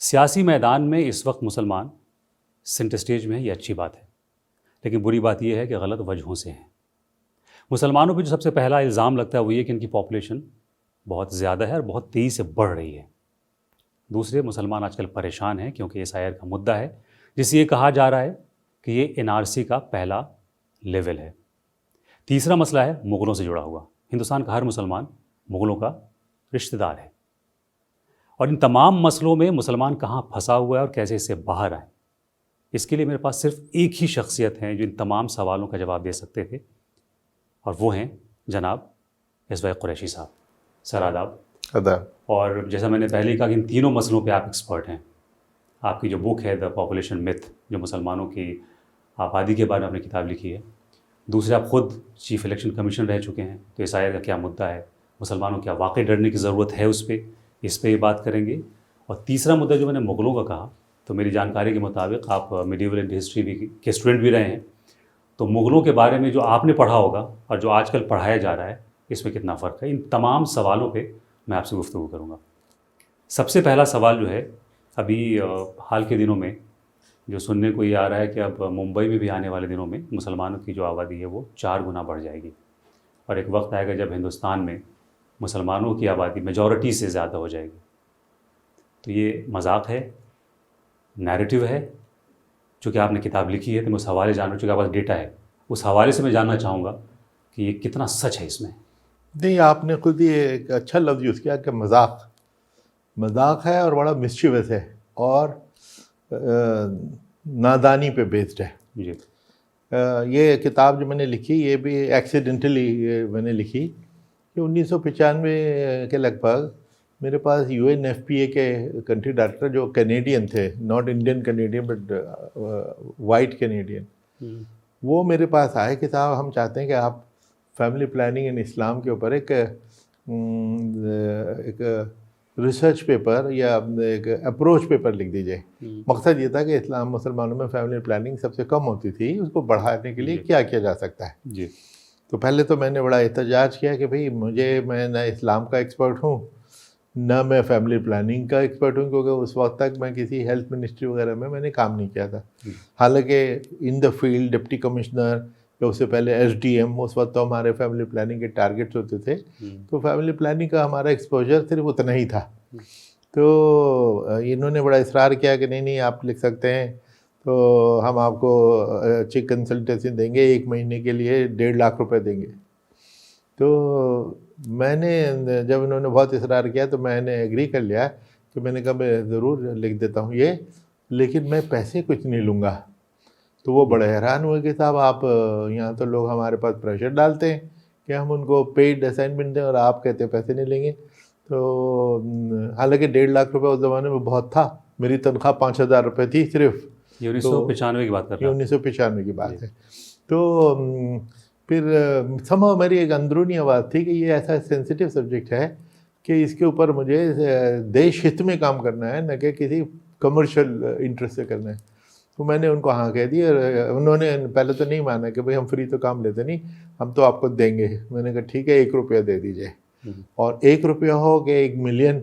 सियासी मैदान में इस वक्त मुसलमान सेंटर स्टेज में है, ये अच्छी बात है। लेकिन बुरी बात यह है कि गलत वजहों से हैं। मुसलमानों पर जो सबसे पहला इल्ज़ाम लगता है वो ये कि इनकी पॉपुलेशन बहुत ज़्यादा है और बहुत तेज़ी से बढ़ रही है। दूसरे, मुसलमान आजकल परेशान हैं क्योंकि एसआईआर का मुद्दा है, जिससे ये कहा जा रहा है कि ये एनआरसी का पहला लेवल है। तीसरा मसला है मुग़लों से जुड़ा हुआ। हिंदुस्तान का हर मुसलमान मुग़लों का रिश्तेदार है और इन तमाम मसलों में मुसलमान कहाँ फंसा हुआ है और कैसे इससे बाहर आए, इसके लिए मेरे पास सिर्फ एक ही शख्सियत है जो इन तमाम सवालों का जवाब दे सकते थे, और वो हैं जनाब एसवाई कुरैशी साहब। सर आदाब। आदाब। और जैसा मैंने पहले ही कहा कि इन तीनों मसलों पे आप एक्सपर्ट हैं। आपकी जो बुक है द पॉपुलेशन मिथ, जो मुसलमानों की आबादी के बारे में आपने किताब लिखी है। दूसरे, आप ख़ुद चीफ इलेक्शन कमीशन रह चुके हैं, तो एसआईआर का क्या मुद्दा है, मुसलमानों क्या वाकई डरने की ज़रूरत है इस पर बात करेंगे। और तीसरा मुद्दा जो मैंने मुग़लों का कहा, तो मेरी जानकारी के मुताबिक आप मिडीवल इंडियन हिस्ट्री भी के स्टूडेंट भी रहे हैं, तो मुग़लों के बारे में जो आपने पढ़ा होगा और जो आजकल पढ़ाया जा रहा है, इसमें कितना फ़र्क है। इन तमाम सवालों पे मैं आपसे गुफ्तगू करूँगा। सबसे पहला सवाल जो है, अभी हाल के दिनों में जो सुनने को ये आ रहा है कि अब मुंबई में भी आने वाले दिनों में मुसलमानों की जो आबादी है वो 4 गुना बढ़ जाएगी, और एक वक्त आएगा जब हिंदुस्तान में मुसलमानों की आबादी मेजॉरिटी से ज़्यादा हो जाएगी। तो ये मजाक है, नैरेटिव है? चूँकि आपने किताब लिखी है तो मैं उस हवाले जानना, चूँकि आपके पास डेटा है, उस हवाले से मैं जानना चाहूँगा कि ये कितना सच है इसमें। नहीं, आपने खुद ही एक अच्छा लफ्ज़ यूज़ किया कि मजाक है और बड़ा मिस्चीवस है और नादानी पे बेस्ड है। जी। ये किताब जो मैंने लिखी, ये भी एक्सीडेंटली मैंने लिखी कि 1995 के लगभग मेरे पास UNFPA के कंट्री डायरेक्टर, जो कैनेडियन थे, not Indian Canadian but white Canadian, वो मेरे पास आए कि साहब हम चाहते हैं कि आप फैमिली प्लानिंग इन इस्लाम के ऊपर एक रिसर्च पेपर या एक अप्रोच पेपर लिख दीजिए। मकसद ये था कि इस्लाम मुसलमानों में फैमिली प्लानिंग सबसे कम होती थी, उसको बढ़ाने के लिए क्या किया जा सकता है। जी। तो पहले तो मैंने बड़ा एहतजाज किया कि भाई मैं ना इस्लाम का एक्सपर्ट हूँ, ना मैं फैमिली प्लानिंग का एक्सपर्ट हूँ, क्योंकि उस वक्त तक मैं किसी हेल्थ मिनिस्ट्री वगैरह में मैंने काम नहीं किया था। हालांकि in the field deputy commissioner या उससे पहले SDM, उस वक्त तो हमारे फैमिली प्लानिंग के टारगेट्स होते थे, तो फैमिली प्लानिंग का हमारा एक्सपोजर सिर्फ उतना ही था। तो इन्होंने बड़ा इसरार किया कि नहीं आप लिख सकते हैं, तो हम आपको अच्छी कंसल्टेंसी देंगे, 1 महीने के लिए 1.5 लाख रुपए देंगे। तो मैंने जब इन्होंने बहुत इसरार किया तो मैंने एग्री कर लिया कि मैंने कहा मैं ज़रूर लिख देता हूँ ये, लेकिन मैं पैसे कुछ नहीं लूँगा। तो वो बड़े हैरान हुए कि साहब आप यहाँ तो लोग हमारे पास प्रेशर डालते हैं कि हम उनको पेड असाइनमेंट दें और आप कहते हैं पैसे नहीं लेंगे। तो हालांकि 1.5 लाख रुपए उस ज़माने में बहुत था, मेरी तनख्वाह 5,000 रुपये थी सिर्फ। ये 1995 की बात कर रहा हूँ। 1995 की बात है। तो फिर समहाउ मेरी एक अंदरूनी आवाज़ थी कि ये ऐसा सेंसिटिव सब्जेक्ट है कि इसके ऊपर मुझे देश हित में काम करना है, न कि किसी कमर्शियल इंटरेस्ट से करना है। तो मैंने उनको हाँ कह दी, और उन्होंने पहले तो नहीं माना कि भाई हम फ्री तो काम लेते नहीं, हम तो आपको देंगे। मैंने कहा ठीक है, 1 रुपया दे दीजिए। और 1 रुपया हो कि 1 मिलियन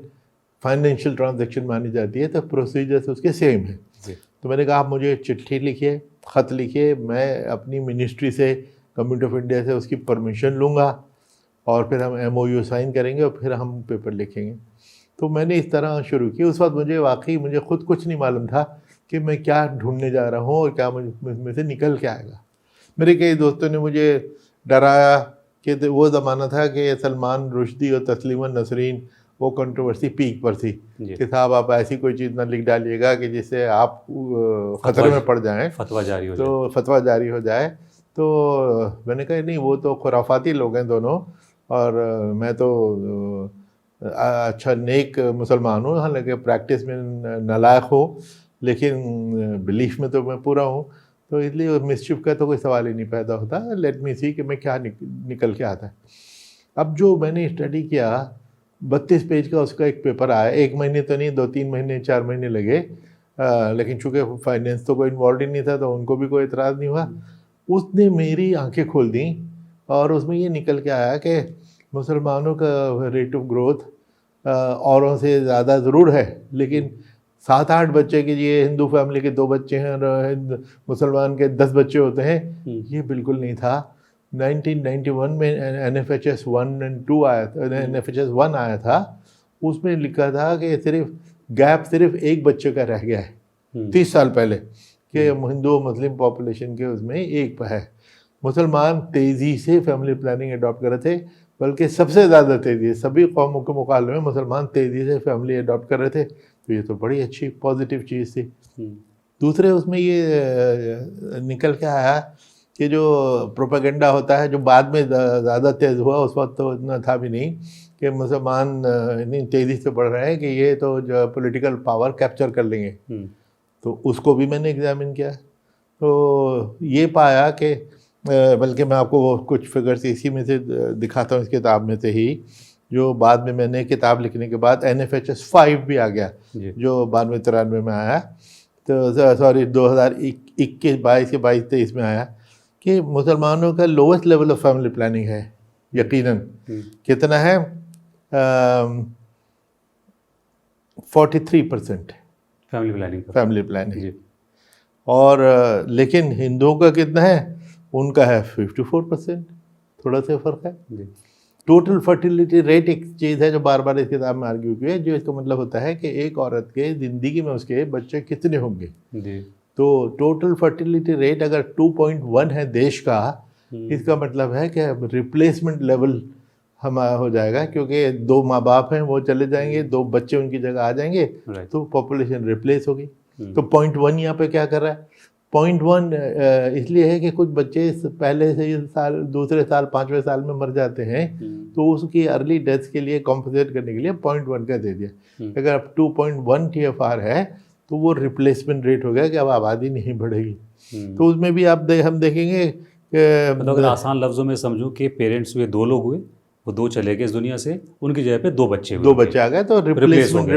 फाइनेंशियल ट्रांजेक्शन मानी जाती है, तो प्रोसीजर्स उसके सेम है। तो मैंने कहा आप मुझे चिट्ठी लिखिए, ख़त लिखिए, मैं अपनी मिनिस्ट्री से, गवर्नमेंट ऑफ इंडिया से उसकी परमिशन लूँगा और फिर हम MOU साइन करेंगे और फिर हम पेपर लिखेंगे। तो मैंने इस तरह शुरू की। उस वक्त मुझे खुद कुछ नहीं मालूम था कि मैं क्या ढूंढने जा रहा हूँ और क्या मुझमें से निकल के आएगा। मेरे कई दोस्तों ने मुझे डराया कि वो ज़माना था कि सलमान रुश्दी और तस्लीमा नसरीन, वो कंट्रोवर्सी पीक पर थी कि साहब आप ऐसी कोई चीज़ ना लिख डालिएगा कि जिससे आप ख़तरे में पड़ जाएं, फतवा जारी हो जाए। तो मैंने कहा नहीं, वो तो खुराफाती लोग हैं दोनों, और मैं तो अच्छा नेक मुसलमान हूँ, हालांकि प्रैक्टिस में नालायक हूँ, लेकिन बिलीफ में तो मैं पूरा हूँ। तो इसलिए मिसचिफ का तो कोई सवाल ही नहीं पैदा होता। लेट मी सी कि मैं क्या निकल के आता है। अब जो मैंने स्टडी किया, 32 पेज का उसका एक पेपर आया। 1 महीने तो नहीं, 2-3 महीने 4 महीने लगे, लेकिन चूँकि फाइनेंस तो कोई इन्वॉल्व ही नहीं था तो उनको भी कोई एतराज़ नहीं हुआ। उसने मेरी आंखें खोल दी और उसमें ये निकल के आया कि मुसलमानों का रेट ऑफ ग्रोथ औरों से ज़्यादा ज़रूर है, लेकिन 7-8 बच्चे के ये हिंदू फैमिली के 2 बच्चे हैं और मुसलमान के 10 बच्चे होते हैं, ये बिल्कुल नहीं था। 1991 में NFHS 1 और 2 आया था, NFHS 1 आया था, उसमें लिखा था कि गैप सिर्फ एक बच्चे का रह गया है 30 साल पहले, कि हिंदू मुस्लिम पॉपुलेशन के उसमें एक है। मुसलमान तेज़ी से फैमिली प्लानिंग अडॉप्ट कर रहे थे, बल्कि सबसे ज़्यादा तेज़ी, सभी कौमों के मुकाबले में मुसलमान तेज़ी से फैमिली अडॉप्ट कर रहे थे। तो ये तो बड़ी अच्छी पॉजिटिव चीज़ थी। दूसरे उसमें ये निकल के आया कि जो प्रोपेगेंडा होता है, जो बाद में ज़्यादा तेज़ हुआ, उस वक्त तो इतना था भी नहीं, कि मुसलमान इतनी तेज़ी से बढ़ रहे हैं कि ये तो जो पॉलिटिकल पावर कैप्चर कर लेंगे। तो उसको भी मैंने एग्जामिन किया, तो ये पाया कि बल्कि मैं आपको वो कुछ फिगर्स इसी में से दिखाता हूँ, इस किताब में से ही, जो बाद में मैंने किताब लिखने के बाद NFHS 5 भी आ गया, जो 92-93 में आया, तो सॉरी 2021-22 में आया, कि मुसलमानों का lowest level of family planning है यकीनन। कितना है? 43% फैमिली प्लानिंग। और लेकिन हिंदुओं का कितना है? उनका है 54%, थोड़ा सा फर्क है। टोटल फर्टिलिटी रेट एक चीज़ है जो बार बार इस किताब में आर्ग्यू की है, जो इसका मतलब होता है कि एक औरत के ज़िंदगी में उसके बच्चे कितने होंगे। तो टोटल फर्टिलिटी रेट अगर 2.1 है देश का, इसका मतलब है कि रिप्लेसमेंट लेवल हमारा हो जाएगा, क्योंकि 2 माँ बाप हैं वो चले जाएंगे, 2 बच्चे उनकी जगह आ जाएंगे, तो पॉपुलेशन रिप्लेस होगी। तो 0.1 यहाँ पे क्या कर रहा है? 0.1 इसलिए है कि कुछ बच्चे पहले से ही दूसरे साल 5वें साल में मर जाते हैं, तो उसकी अर्ली डेथ के लिए कॉम्पनसेट करने के लिए 0.1 का दे दिया। अगर 2.1 TFR है तो वो रिप्लेसमेंट रेट हो गया कि अब आबादी नहीं बढ़ेगी। तो उसमें भी हम देखेंगे मतलब अगर आसान लफ्जों में समझूं कि पेरेंट्स हुए 2 लोग हुए, वो 2 चले गए इस दुनिया से, उनकी जगह पे 2 बच्चे हुए, 2 बच्चे आ गए, तो रिप्लेसमेंट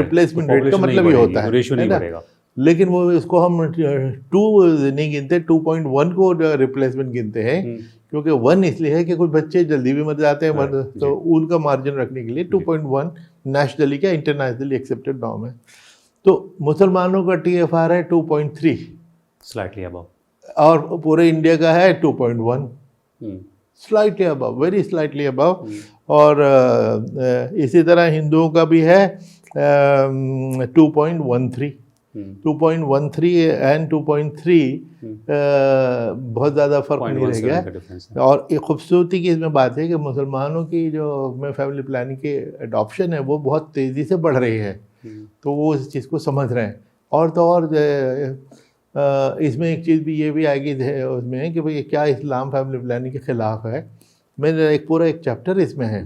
रेट का मतलब ये होता है, रेशियो नहीं बढ़ेगा। लेकिन वो इसको हम 2 नहीं गिनते, 2.1 को रिप्लेसमेंट गिनते हैं, क्योंकि 1 इसलिए है कि कुछ बच्चे जल्दी भी मर जाते हैं, तो उनका मार्जिन रखने के लिए 2.1 नेशनली क्या इंटरनेशनली एक्सेप्टेड नॉर्म है। तो मुसलमानों का TFR है 2.3, स्लाइटली अबव, और पूरे इंडिया का है 2.1, slightly above, very slightly above. और इसी तरह हिंदुओं का भी है 2.13 एंड 2.3, बहुत ज़्यादा फर्क नहीं रह गया। और एक खूबसूरती की इसमें बात है कि मुसलमानों की जो फैमिली प्लानिंग की अडॉप्शन है वो बहुत तेज़ी से बढ़ रही है, तो वो इस चीज़ को समझ रहे हैं। और तो और इसमें एक चीज़ भी ये भी आएगी उसमें कि भाई क्या इस्लाम फैमिली प्लानिंग के ख़िलाफ़ है। मेरा एक पूरा एक चैप्टर इसमें है।